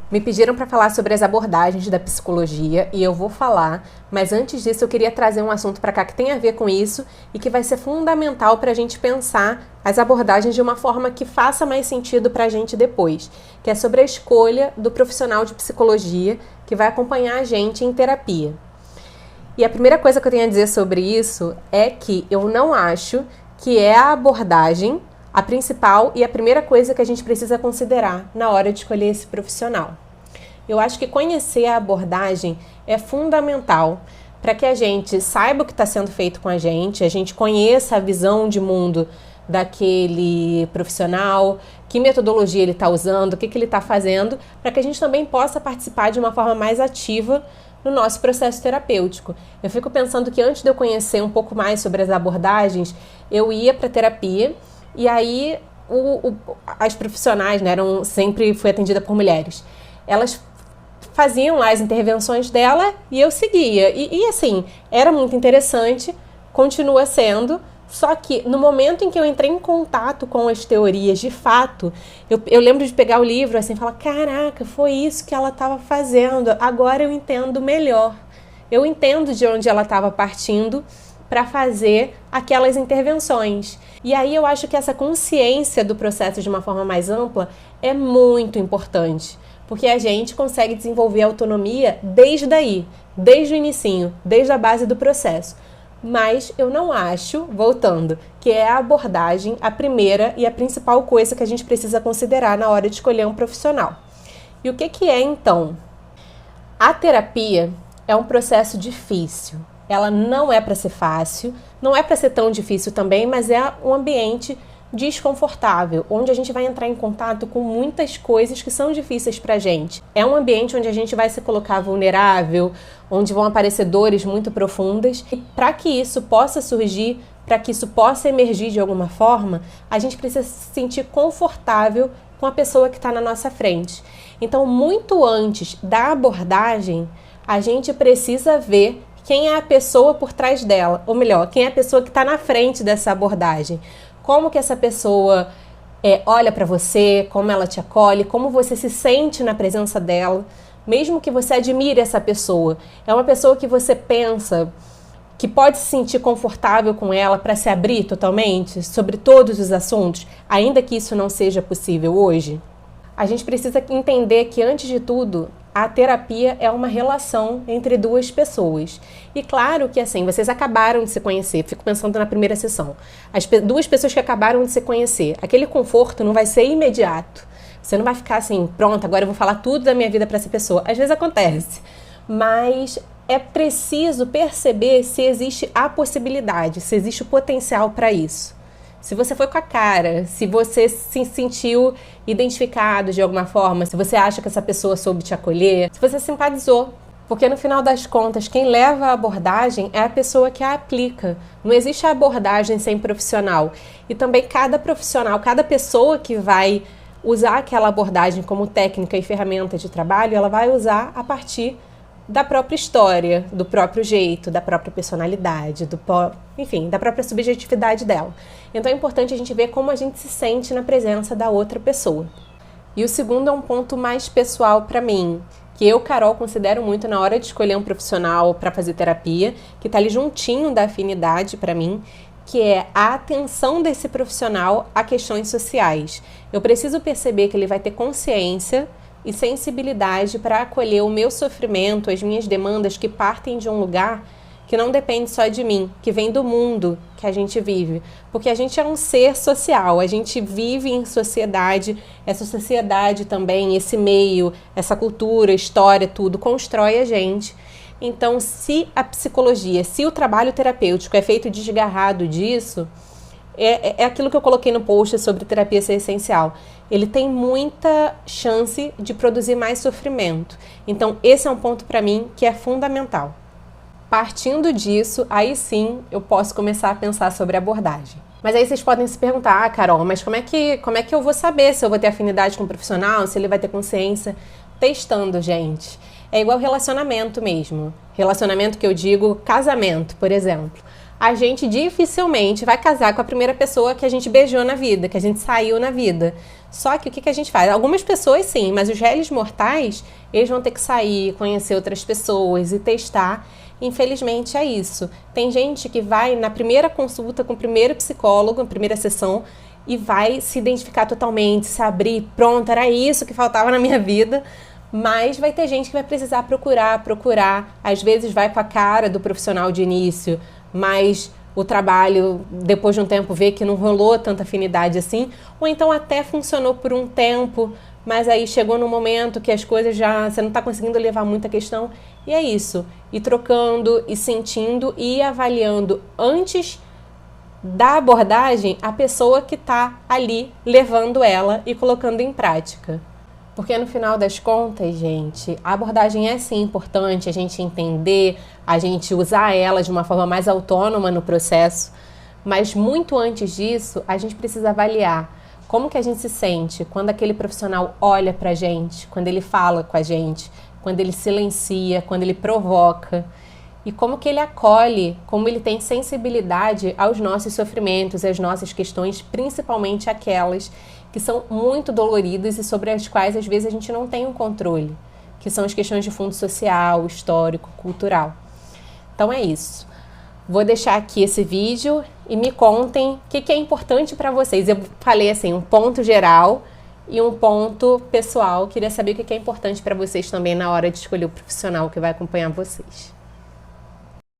Me pediram para falar sobre as abordagens da psicologia e eu vou falar, mas antes disso eu queria trazer um assunto para cá que tem a ver com isso e que vai ser fundamental para a gente pensar as abordagens de uma forma que faça mais sentido para a gente depois, que é sobre a escolha do profissional de psicologia que vai acompanhar a gente em terapia. E a primeira coisa que eu tenho a dizer sobre isso é que eu não acho que é a abordagem a principal e a primeira coisa que a gente precisa considerar na hora de escolher esse profissional. Eu acho que conhecer a abordagem é fundamental para que a gente saiba o que está sendo feito com a gente conheça a visão de mundo daquele profissional, que metodologia ele está usando, o que ele está fazendo, para que a gente também possa participar de uma forma mais ativa no nosso processo terapêutico. Eu fico pensando que antes de eu conhecer um pouco mais sobre as abordagens, eu ia para terapia. E aí, as profissionais, né, sempre fui atendida por mulheres, elas faziam lá as intervenções dela e eu seguia. E assim, era muito interessante, continua sendo, só que no momento em que eu entrei em contato com as teorias de fato, eu lembro de pegar o livro assim e falar, caraca, foi isso que ela estava fazendo, agora eu entendo melhor. Eu entendo de onde ela estava partindo para fazer aquelas intervenções. E aí eu acho que essa consciência do processo de uma forma mais ampla é muito importante, porque a gente consegue desenvolver autonomia desde daí, desde o inicinho, desde a base do processo. Mas eu não acho, voltando, que é a abordagem a primeira e a principal coisa que a gente precisa considerar na hora de escolher um profissional. E o que é então? A terapia é um processo difícil. Ela não é para ser fácil, não é para ser tão difícil também, mas é um ambiente desconfortável, onde a gente vai entrar em contato com muitas coisas que são difíceis para a gente. É um ambiente onde a gente vai se colocar vulnerável, onde vão aparecer dores muito profundas. E para que isso possa surgir, para que isso possa emergir de alguma forma, a gente precisa se sentir confortável com a pessoa que está na nossa frente. Então, muito antes da abordagem, a gente precisa ver quem é a pessoa por trás dela, ou melhor, quem é a pessoa que está na frente dessa abordagem. Como que essa pessoa olha para você, como ela te acolhe, como você se sente na presença dela, mesmo que você admire essa pessoa. É uma pessoa que você pensa que pode se sentir confortável com ela para se abrir totalmente sobre todos os assuntos, ainda que isso não seja possível hoje? A gente precisa entender que, antes de tudo, a terapia é uma relação entre duas pessoas. E claro que assim, vocês acabaram de se conhecer, fico pensando na primeira sessão. As duas pessoas que acabaram de se conhecer, aquele conforto não vai ser imediato. Você não vai ficar assim, pronto, agora eu vou falar tudo da minha vida para essa pessoa. Às vezes acontece, mas é preciso perceber se existe a possibilidade, se existe o potencial para isso. Se você foi com a cara, se você se sentiu identificado de alguma forma, se você acha que essa pessoa soube te acolher, se você simpatizou. Porque no final das contas, quem leva a abordagem é a pessoa que a aplica. Não existe a abordagem sem profissional. E também cada profissional, cada pessoa que vai usar aquela abordagem como técnica e ferramenta de trabalho, ela vai usar a partir da própria história, do próprio jeito, da própria personalidade, enfim, da própria subjetividade dela. Então é importante a gente ver como a gente se sente na presença da outra pessoa. E o segundo é um ponto mais pessoal para mim, que eu, Carol, considero muito na hora de escolher um profissional para fazer terapia, que está ali juntinho da afinidade para mim, que é a atenção desse profissional a questões sociais. Eu preciso perceber que ele vai ter consciência e sensibilidade para acolher o meu sofrimento, as minhas demandas que partem de um lugar que não depende só de mim, que vem do mundo que a gente vive. Porque a gente é um ser social, a gente vive em sociedade, essa sociedade também, esse meio, essa cultura, história, tudo constrói a gente. Então, se a psicologia, se o trabalho terapêutico é feito desgarrado disso, é aquilo que eu coloquei no post sobre terapia ser essencial. Ele tem muita chance de produzir mais sofrimento. Então, esse é um ponto para mim que é fundamental. Partindo disso, aí sim eu posso começar a pensar sobre abordagem. Mas aí vocês podem se perguntar, Carol, mas como é que eu vou saber se eu vou ter afinidade com o profissional, se ele vai ter consciência? Testando, gente. É igual relacionamento mesmo. Relacionamento que eu digo, casamento, por exemplo. a gente dificilmente vai casar com a primeira pessoa que a gente beijou na vida, que a gente saiu na vida. Só que o que a gente faz? Algumas pessoas sim, mas os réis mortais, eles vão ter que sair, conhecer outras pessoas e testar. Infelizmente é isso. Tem gente que vai na primeira consulta com o primeiro psicólogo, na primeira sessão, e vai se identificar totalmente, se abrir, pronto, era isso que faltava na minha vida. Mas vai ter gente que vai precisar procurar. Às vezes vai com a cara do profissional de início, mas o trabalho, depois de um tempo, vê que não rolou tanta afinidade assim. Ou então até funcionou por um tempo, mas aí chegou no momento que as coisas já... Você não está conseguindo levar muita questão. E é isso. Ir trocando, e sentindo e avaliando antes da abordagem a pessoa que está ali levando ela e colocando em prática. Porque no final das contas, gente, a abordagem é sim importante, a gente entender, a gente usar ela de uma forma mais autônoma no processo, mas muito antes disso, a gente precisa avaliar como que a gente se sente quando aquele profissional olha pra gente, quando ele fala com a gente, quando ele silencia, quando ele provoca, e como que ele acolhe, como ele tem sensibilidade aos nossos sofrimentos, às nossas questões, principalmente aquelas que são muito doloridas e sobre as quais às vezes a gente não tem um controle, que são as questões de fundo social, histórico, cultural. Então é isso. Vou deixar aqui esse vídeo e me contem o que é importante para vocês. Eu falei assim, um ponto geral e um ponto pessoal. Queria saber o que é importante para vocês também na hora de escolher o profissional que vai acompanhar vocês.